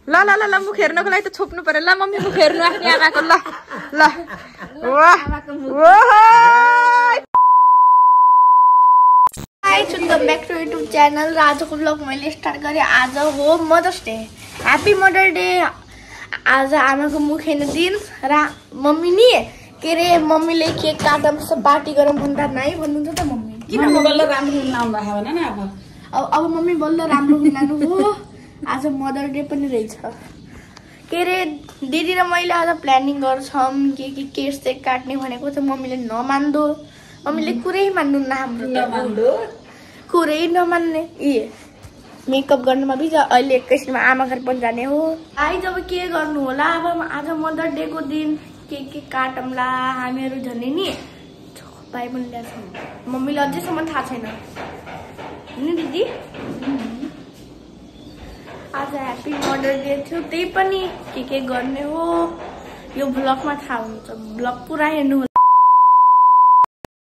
ल ल ल ल मुख हेर्नको लागि त छोप्नु पर्यो ल मम्मी मुख हेर्नु आफ्नो आमाको ल ल वाह welcome back to YouTube channel र आजको ब्लग मैले स्टार्ट गरेँ। आज हो mother's day. Happy mother day. आज आमाको मुख हेर्ने दिन र मम्मी नि के अरे मम्मीले केक काट्दा पार्टी गरौँ भन्दा नाइ भन्नुहुन्छ त मम्मी। किन बल्ल राम्रो हुन भएन न अब मम्मी बल्ल राम्रो हुनु हो। आज मदर डे पनि रहेछ। के अरे दिदी र मैले आज प्लानिङ गर्छौँ के सेक काट्ने भनेको चाहिँ मम्मीले नमान्दो। मम्मीले कुरै मान्नुहुन्न हाम्रो कुरै नमान्ने मेकअप गर्नुमा बिच अहिले एकैछिनमा आमा घर पनि जाने हो। आज अब के गर्नु होला। अब आज मदर डे को दिन के काटौँला हामीहरू झन् नि भाइ पनि ल्याएको मम्मीले अझैसम्म थाहा छैन नि दिदी। आज ह्याप्पी मदर डे थियो त्यही पनि के गर्ने हो यो ब्लगमा थाहा हुन्छ। ब्लग पुरा हेर्नु होला।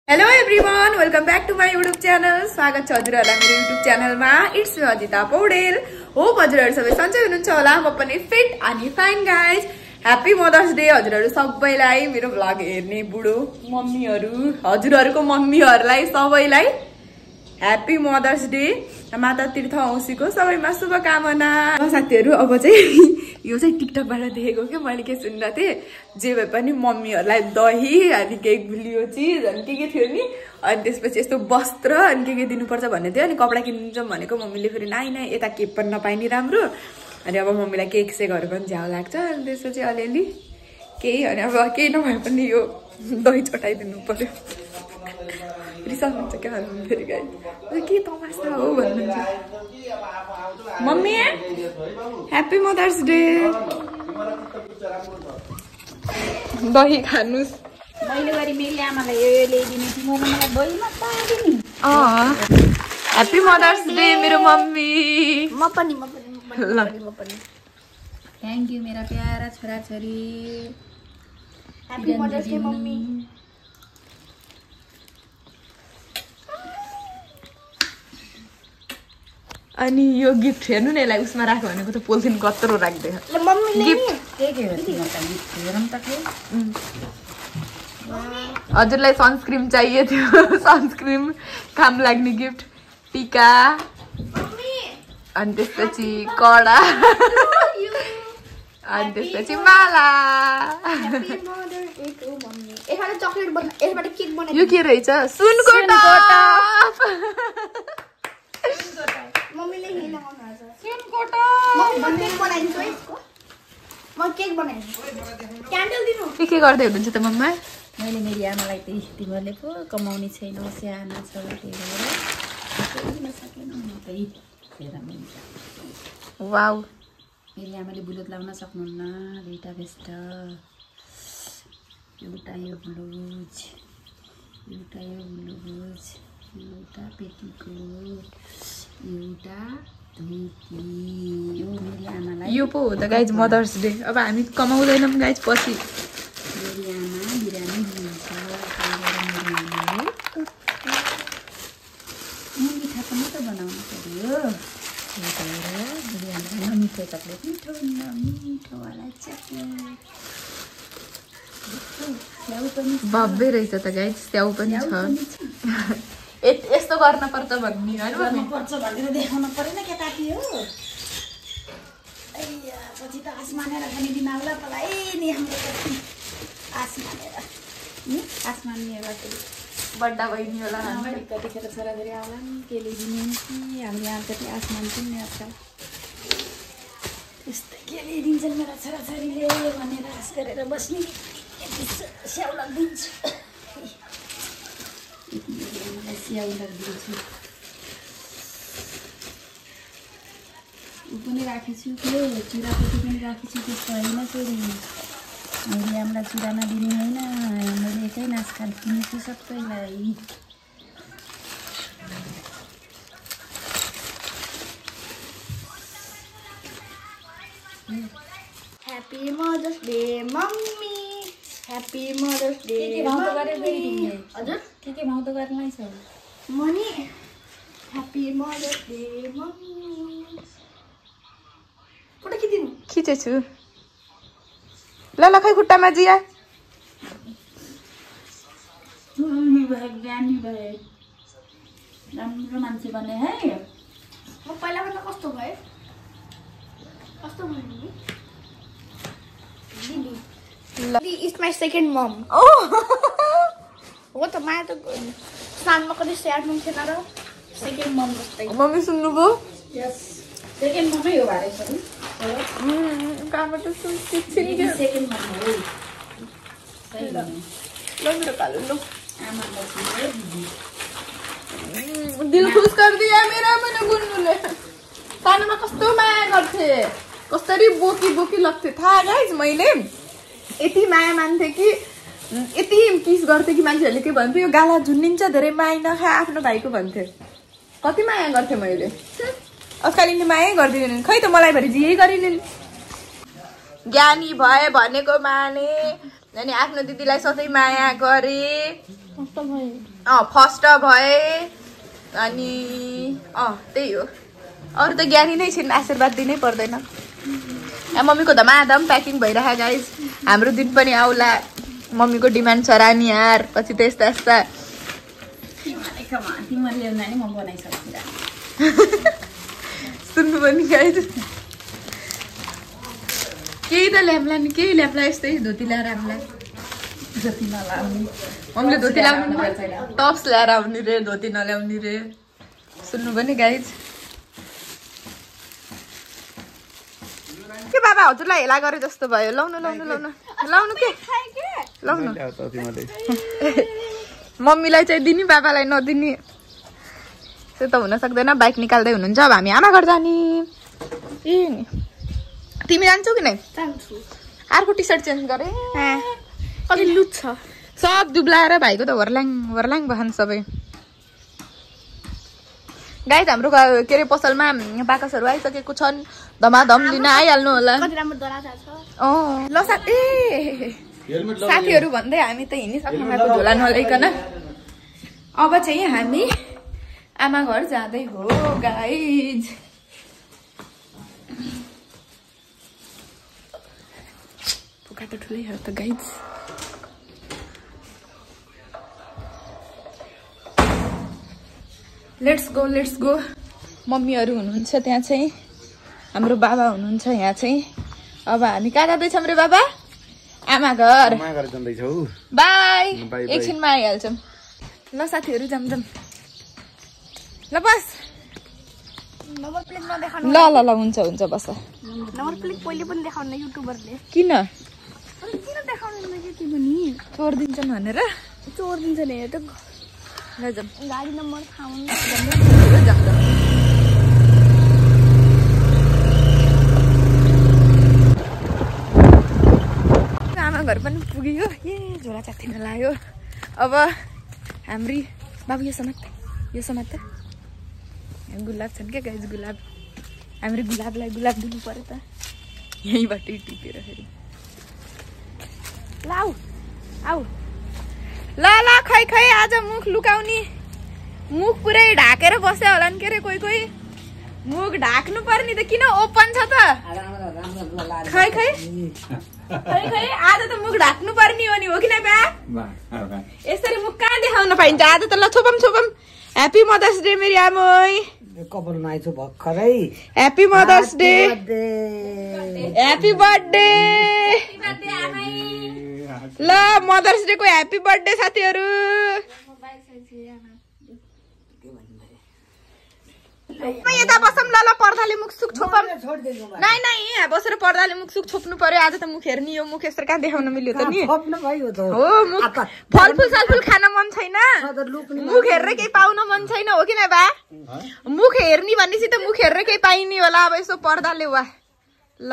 Hello everyone welcome back to my YouTube channel. स्वागत छ हजुरहरूलाई मेरो युट्युब च्यानलमा। It's me Ajita Paudel. Hope हजुरहरू सबै सन्चै हुनुहुन्छ होला। म पनि फिट अनि fine guys. Happy mother's day हजुरहरू सबैलाई, मेरो भ्लग हेर्ने बुढो मम्मीहरू हजुरहरूको मम्मीहरूलाई सबैलाई ह्याप्पी मदर्स डे। माता तीर्थ औँसीको सबैमा शुभकामना। साथीहरू अब चाहिँ यो चाहिँ टिकटकबाट देखेको के मैले के सुनेको थिएँ जे भए पनि मम्मीहरूलाई दही अनि केही गुलियो चिज अनि के थियो नि अनि त्यसपछि यस्तो वस्त्र अनि के दिनुपर्छ भन्ने थियो। अनि कपडा किन्नु भनेको मम्मीले फेरि नाइ यता केक पनि नपाइने राम्रो। अनि अब मम्मीलाई केक सेकहरू पनि झ्याउ लाग्छ। अनि त्यसपछि अलिअलि केही अनि अब केही नभए पनि यो दही चटाइदिनु पर्यो। रिसाउनुहुन्छ क्या फेरि गाई के तमासा हो भन्नुहुन्छ। Mummy happy mother's day. दही खानुस्। मैले गरी मेरो आमालाई यो ल्याइदिने थिएँ मलाई दही मात्र दिने। ह्याप्पी मदर्स डे मेरो मम्मी। म पनि थ्याङ्क यू मेरा प्यारा छोराछोरी। Happy mother's day mummy. अनि यो गिफ्ट हेर्नु न यसलाई उसमा राख्यो भनेको त पोलिथिन कत्रो राख्दैन। हजुरलाई सनस्क्रिन चाहिए थियो। सनस्क्रिन काम लाग्ने गिफ्ट टिका अनि त्यसपछि कडा अनि त्यसपछि माला। यो के रहेछ सुनको टप। मम्मीले के गर्दै हुनुहुन्छ त मम्मा। मैले मेरो आमालाई त तिमीहरूले पो कमाउने छैन सानो छ त्यही भएर वाउ मेरो आमाले बुलेट लाउन सक्नुहुन्न। दुईटा बेस्ट एउटा यो ब्लाउज एउटा पेटीकोट एउटा धोती यो मेरो आमालाई। यो पो हो त गाइज मदर्स डे। अब हामी कमाउँदैनौँ गाइज पछि मेरो आमा बिरामी दिन्छ। मिठा पनि त बनाउनु पर्यो। त्यही भएर बिरामी नमिठो चक्लेट मिठोवाला चक्लेट स्याउ पनि भव्य रहेछ त गाइज। स्याउ पनि छ। यस्तो गर्न पर्छ भन्ने पर्छ भनेर देखाउनु परेन केटाटी हो। पछि त आस मानेर खाने दिन आउला तँलाई नि हाम्रो आस मानेर बड्डा बहिनी होला कतिखेर छोराछोरी आउला नि के ल्याइदिने कि हामीले यहाँ कति आस मान्छौँ नि आजकल। त्यस्तै के ल्याइदिन्छन् मेरा छोराछोरीले भनेर आश गरेर बस्ने स्याउ लगिदिन्छु। स्याउ लगिदिन्छु। ऊ पनि राखेछु त्यो चुरापट्टि पनि राखेछु। त्यस्तो होइन फेरि मैले आमालाई चुरा नदिने होइन। मैले एकै नाच खान्छु सबैलाई। Happy mother's day mummy. Happy mother's day. हजुर के भाउ त गर्नै छ मनी। Happy mother's day mummy. Photo खिचिदिनु। खिचेछु ल ल खै खुट्टामा जिया ज्ञानी भए राम्रो मान्छे बने है म पहिला भन्दा कस्तो भयो कस्तो भयो दिदी इज माई सेकेन्ड मम हो त माया त सानमा कति स्याड हुन्थेन र सेकेन्ड मम जस्तै मम्मी सुन्नुभयो यस सेकेन्ड ममै हो भारे सबै कहाँबाट सेकेन्ड मम हो सही भन्नु ल मेरो कालु ल आमालाई सुन्दै दिदी दिल खुश कर दिया मेरा मैंने गुन्नुले सानोमा कस्तो माया गर्थे कसरी बोकी बोकी लग्थे थाहा गाइज मैले यति माया मान्थे कि यति किस गर्थे कि मान्छेहरूले के भन्थे यो गाला झुन्निन्छ धेरै माया नखा आफ्नो भाइको भन्थे कति माया गर्थे मैले अस्कालिनले माया गरिदिएन खै त मलाई भरि जे गरिदिएन ज्ञानी भए भनेको माने अनि आफ्नो दिदीलाई सधैँ माया गरे फर्स्ट भए अनि त्यही हो अरू त ज्ञानी नै छिन् आशीर्वाद दिनै पर्दैन मम्मीको धमाधम प्याकिङ भइरहेको गाइज हाम्रो दिन पनि आउला मम्मीको डिमान्ड छ रानी यार पछि त्यस्ता यस्ता सुन्नु पनि गाइज केही त ल्याम्ला नि केही ल्याम्ला यस्तै धोती ल्याएर हामीलाई जति नलाउने मम्मीले धोती ल्याउनु टप्स ल्याएर आउने रे धोती नल्याउने रे सुन्नु पनि गाइज के बाबा हजुरलाई हेला गरे जस्तो भयो लाउनु लाउनु लाउनु लाउनु के लाउनु मम्मीलाई चाहिँ दिने बाबालाई नदिने त्यो त हुन सक्दैन बाइक निकाल्दै हुनुहुन्छ अब हामी आमा घर जाने ए नि तिमी जान्छौ कि नै जान्छु अर्को टी सर्ट चेन्ज गरे अलि लुज छ सब दुब्लाएर भाइको त वर्लाङ वर्लाङ बहान सबै गाइज हाम्रो के अरे पसलमा बाकसहरू आइसकेको छन् धमाधम लिन आइहाल्नु होला कति राम्रो दराजा छ ल साथीहरू भन्दै हामी त हिँडिसक्नु भएको झोला नल्याइकन अब चाहिँ हामी आमा घर जाँदै हो गाइज फुका त ठुलै हो त गाइज लेट्स गो मम्मीहरू हुनुहुन्छ त्यहाँ चाहिँ हाम्रो बाबा हुनुहुन्छ यहाँ चाहिँ अब हामी कहाँ जाँदैछौँ रे बाबा आमा घर बाई एकछिनमा आइहाल्छौँ ल साथीहरू जाम जाम ल बस नम्बर प्लेट नदेखाउनु ल ल ल हुन्छ हुन्छ बस नम्बर प्लेट पहिले पनि देखाउनु युट्युबरले किन किन देखाउनु यति पनि छोडिदिन्छन् भनेर चोरिदिन्छ नि त ल जाम गाडी नम्बर थाहा जाम जाम आमा घर पनि पुग्यो ए झोला चाख्थिन लाग्यो अब हाम्री बाबु यो समात त गुलाब छन् क्या गाइज गुलाब हाम्रो गुलाबलाई गुलाब दिनु पर्यो त यहीँबाटै टिपेर फेरि लाउ आऊ ल ल खै खै आज मुख लुकाउने मुख पुरै ढाकेर बस्यो होला नि के अरे कोही कोही मुख ढाक्नु पर्ने त किन ओपन छ त खै खै खै खै आज त मुख ढाक्नु पर्ने हो नि हो कि न बा यसरी मुख कहाँ देखाउन पाइन्छ आज त ल छोपम छोपम ह्यापी मदर्स डे मेरी आमै कपालमा आइछु भर्खरै happy mother's day happy birthday ल मदर्स डे को ह्यापी बर्थडे साथीहरू यता बसौँ ल ल पर्दाले मुख सुख छोपम नाइ नाइ यहाँ बसेर पर्दाले मुख सुख छोप्नु पर्यो आज त मुख हेर्ने यो मुख यसरी कहाँ देखाउन मिल्यो त नि हो मुख फलफुल सलफुल खान मन छैन मुख हेरेर केही पाउन मन छैन हो कि न बा मुख हेर्ने भनेपछि त मुख हेरेर केही पाइने होला अब यसो पर्दाले वा ल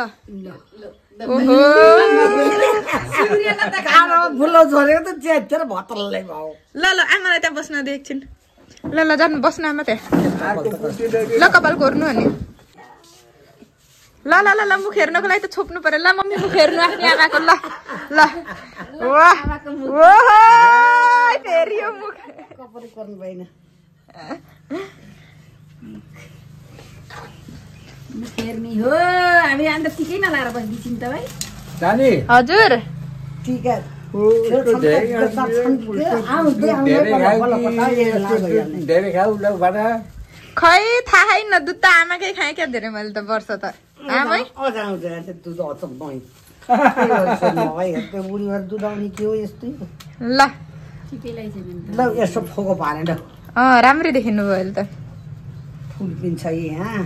ओहो फुलो झरेको त च्यातेर भतलले भयो ल ल आमालाई त्यहाँ बस्न दे एकछिन ल ल जानु बस्नु आमा त्यहाँ ल कपाल कोर्नु अनि ल ल ल ल मुख हेर्नको लागि त छोप्नु पर्यो ल मम्मी मुख हेर्नु आफ्नो आमाको ल ल वाह ओहो फेरि यो मुख कपाल कोर्नु भएन फेर्मी हो हामी अन्त टिकै नलाएर बस्दिन्छौँ त भाइ जानी हजुर टिका धेरै खाऊ ल भन खै थाहा छैन दुध त आमाकै खाएँ क्या धेरै मैले त वर्ष त आमै दुध अचम्म बुढी दुध आउने के हो यस्तै ल ठिकै लगाइसक्यो नि ल यसो फोको पारेन राम्रै देखिनु भयो अहिले त फुल पिन्छ यहाँ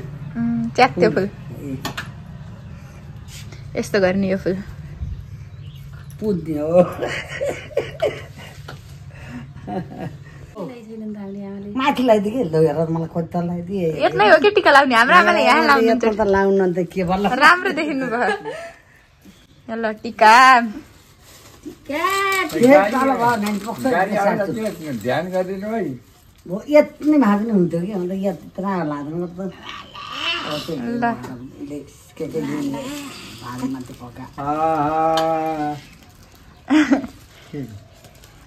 च्यात्यो फुल यस्तो गर्ने यो फुल पुज्ने हो माथि लगाइदिए कि ल हेर मलाई खोज्दा लगाइदिए यत्नै हो कि टिका लाउने हाम्रो आमाले यहाँ लाउनुहुन्छ त लाउनु अन्त के भन्ला राम्रो देखिनु भयो ल टिका ध्यान गरिदिनु है यति भाग्ने हुन्थ्यो कि अन्त यत्रो लाग्दैन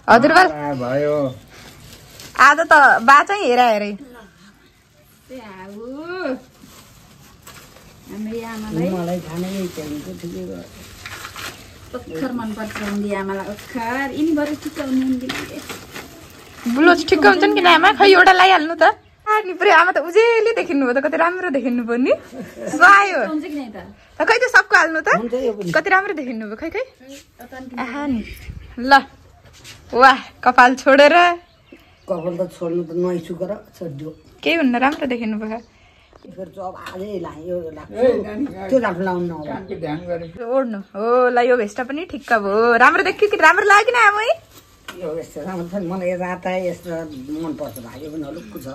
हजुरबा भयो आज त बा चाहिँ हेरै हाम्रो आमालाई मलाई खानै चाहिन्छ ठिकै भयो ओखर मनपर्छ उनी आमालाई ओखर यिनीबाट टिकाउने ब्लाउज ठिक्क हुन्छ नि किन आमा खै एउटा लगाइहाल्नु त नि पुरै आमा त उजेली देखिनु भयो त कति राम्रो देखिनु भयो नि सुहायो खै त सबको हाल्नु त कति राम्रो देखिनु भयो खै आहा नि ल वाह कपाल छोडेर कपाल त छोड्नु त नैसुकेर छोडिदियो केही हुन्न राम्रो देखिनु भयो ओढ्नु हो ल यो भेस्टा पनि ठिक्क भयो राम्रो देखियो कि राम्रो लाग्यो कि आमै मलाई राता यस्तो मनपर्छ भाग्यो पनि हलुक्कु छ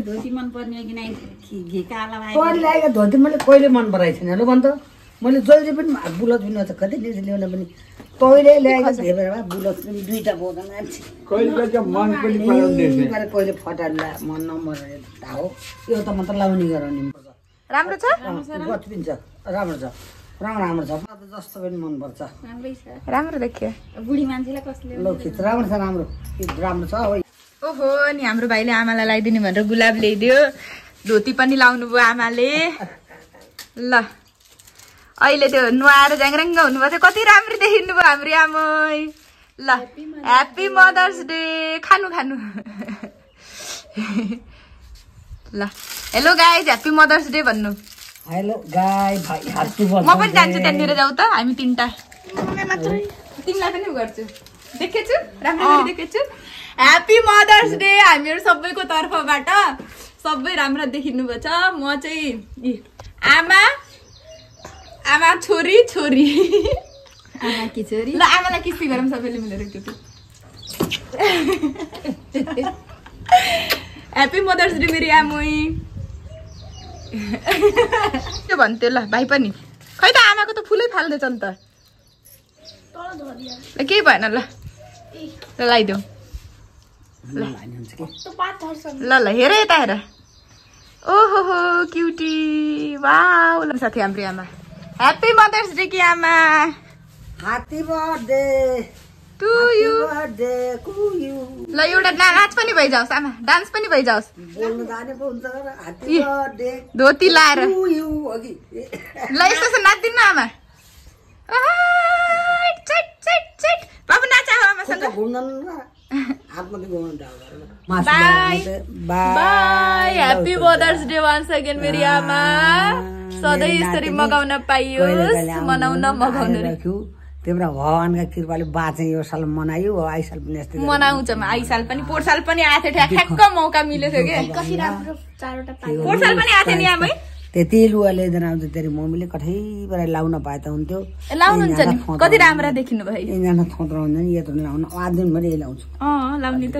धोती मनपर्ने कि नै घी काला तैँले लागेको धोती मैले कहिले मन पराएको छैन लु भन् त मैले जहिले पनि बुलत पनि नछ कति डेज ल्याउन पनि तैँले ल्याएको धेरै बुलत पनि दुईवटा बोका मान्छे कहिले फटाएर मन नम्बर हो यो त मात्र लाउने गराउने राम्रो छ गति पनि छ राम्रो छ राम्रो छ जस्तो पनि मनपर्छ राम्रै छ राम्रो देखियो बुढी मान्छेलाई कसले ल खिच राम्रो छ राम्रो राम्रो छ हो ओहो नि हाम्रो भाइले आमालाई लगाइदिने भनेर गुलाब ल्याइदियो धोती पनि लाउनु भयो आमाले ल अहिले त्यो नुहाएर ज्याङराङ्ग हुनुभयो थियो कति राम्रो देखिनु भयो हाम्रो आमै ल ह्याप्पी मदर्स डे खानु ल hello guys happy mother's day भन्नु हेलो गाई भाइ म पनि जान्छु त्यहाँनिर जाऊ त हामी तिनटा तिमीलाई पनि गर्छु देखेछु राम्रो देखेछु ह्याप्पी मदर्स डे हामीहरू सबैको तर्फबाट सबै राम्रो देखिनुभएको छ म चाहिँ आमा छोरी आमा कि छोरी ल आमालाई किस्ती गरौँ सबैले मिलेर ह्याप्पी मदर्स डे मेरो आमै के भन्थ्यो ल भाइ पनि खै त आमाको त फुलै फाल्दैछ नि त केही भएन ल लगाइदेऊ ल हेर यता हेर ओहो हो क्युटी वाउ ल साथी हाम्रो आमा ह्याप्पी मदर्स डे कि आमा ह्याप्पी बर्थडे टु यु ल एउटा नाच पनि भइजाओस् आमा डान्स पनि भइजाओस् बोल्नु जाने पो हुन्छ ह्याप्पी बर्थडे धोती लाएर टु यु अघि ल यस्तो नाच्दिनु आमा बाबु नाचा हो आमासँग bye happy mother's day once again मेरी आमा सधैँ यसरी मगाउन पाइयोस् मनाउन मगाउन तिम्रो भगवानका कृपाले बाँचे यो साल मनायो आइसाल पनि यस्तै मनाउँछ आइसाल पनि पोहोर साल पनि आएको थियो ठ्याक्क मौका मिलेको थियो कि पोहोर साल पनि आएको थियो नि आमै त्यति लुगा ल्याइदिएर आउँछ तेरो मम्मीले कठैबाट लाउन पाए त हुन्थ्यो लाउनुहुन्छ नि कति राम्रो देखिनु भयो एकजना थोत्रो हुन्छ नि यत्रो लाउन आदिनभरि यही लाउँछु लाउने त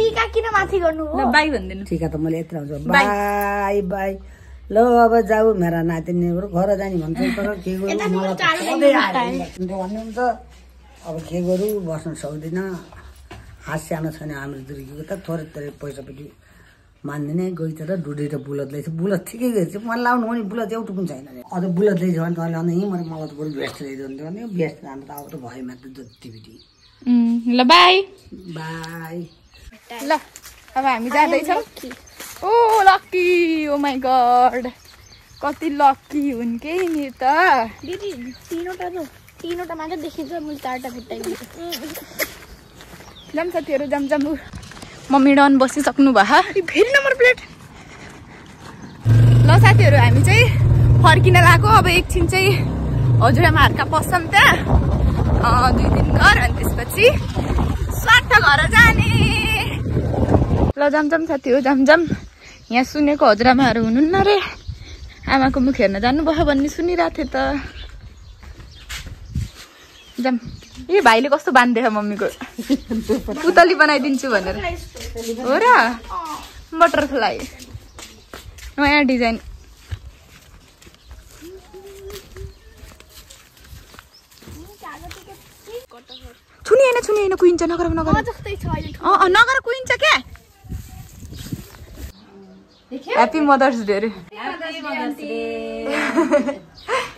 टिका किन माथि गर्नु हो बाई भन्दिनु ठिका त मैले यत्रो आउँछु बाई बाई ल अब जाऊ मेरा नातिनीहरू घर जाने भन्छ तर के गरौँ मलाई भन्नुहुन्छ अब के गरौँ बस्न सक्दिनँ हात सानो छैन हाम्रो दुर्गीको त थोरै थोरै पैसापट्टि मान्दिनँ गई तर डुडी र बुलत ल्याइछ बुलत ठिकै गरेछ मलाई लाउनु भने बुलत एउटा पनि छैन अझ बुलत ल्याइछ भने तैँले अन्त यहीँ मलाई त बरु भेस्ट ल्याइदियो भने भेस्ट जानु त अब त भयो मात्र जतिपिटी ल बाई बाई ल अब हामी जाँदैछौँ ओ लक्की ओ माई गड कति लकी हुन् के नि त दिदी तीनवटा मात्र देखिन्छ मैले 4टा भेट्टाइदिन्छु जाम साथीहरू जाम मम्मी डन बसिसक्नु भयो फेरि नम्बर प्लेट ल साथीहरू हामी चाहिँ फर्किन लाग्यो अब एकछिन चाहिँ हजुरआमाहरूका पस्छौँ त्यहाँ 2 दिन घर अनि त्यसपछि स्वाट घर जाने ल जाम साथीहरू जाम यहाँ सुनेको हजुरआमाहरू हुनुहुन्न रे आमाको मुख हेर्न जानुभयो भन्ने सुनिरहेको थिएँ त जाम ए भाइले कस्तो बान्देछ मम्मीको पुतली बनाइदिन्छु भनेर हो र बटरफ्लाई नयाँ डिजाइन छुनी होइन कुहिन्छ नगर नगर कुहिन्छ क्या ह्याप्पी मदर्स डे रे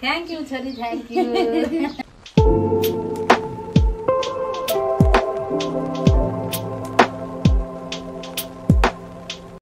थ्याङ्क यू छोरी थ्याङ्क यू